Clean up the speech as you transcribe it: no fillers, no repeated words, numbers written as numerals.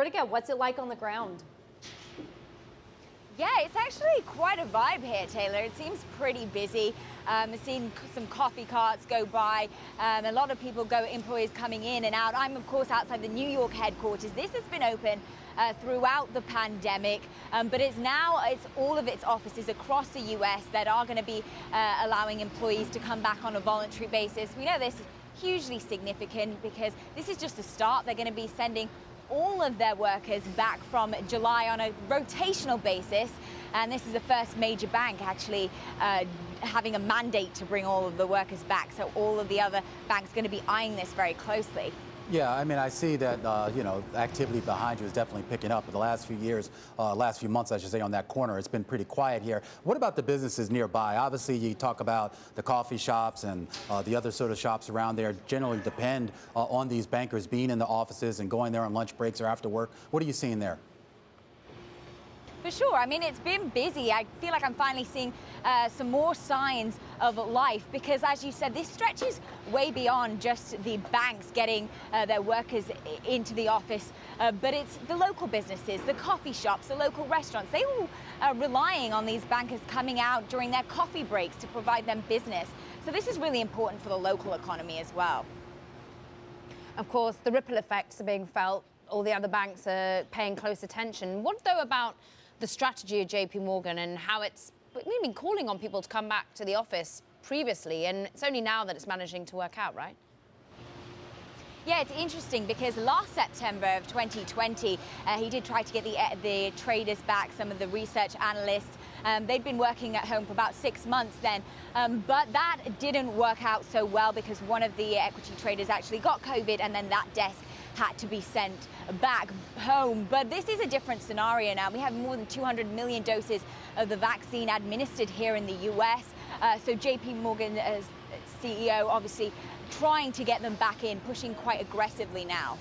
Ritika, what's it like on the ground? Yeah, it's actually quite a vibe here, Taylor. It seems pretty busy. I've seen some coffee carts go by, a lot of employees coming in and out. I'm, of course, outside the New York headquarters. This has been open throughout the pandemic, but it's all of its offices across the U.S. that are going to be allowing employees to come back on a voluntary basis. We know this is hugely significant because this is just the start. They're going to be sending all of their workers back from July on a rotational basis. And this is the first major bank actually having a mandate to bring all of the workers back. So all of the other banks are going to be eyeing this very closely. Yeah, I mean, I see that, activity behind you is definitely picking up. But the last few years, last few months, I should say, on that corner, it's been pretty quiet here. What about the businesses nearby? Obviously, you talk about the coffee shops and the other sort of shops around there generally depend on these bankers being in the offices and going there on lunch breaks or after work. What are you seeing there? For sure. I mean, it's been busy. I feel like I'm finally seeing some more signs of life because, as you said, this stretches way beyond just the banks getting their workers into the office, but it's the local businesses, the coffee shops, the local restaurants. They all are relying on these bankers coming out during their coffee breaks to provide them business. So this is really important for the local economy as well. Of course, the ripple effects are being felt. All the other banks are paying close attention. What, though, about the strategy of JPMorgan and how we've been calling on people to come back to the office previously, and it's only now that it's managing to work out, right? Yeah, it's interesting because last September of 2020, he did try to get the traders back, some of the research analysts. They'd been working at home for about 6 months then, but that didn't work out so well because one of the equity traders actually got COVID and then that desk had to be sent back home. But this is a different scenario now. We have more than 200 million doses of the vaccine administered here in the US. So JPMorgan as CEO obviously trying to get them back in, pushing quite aggressively now.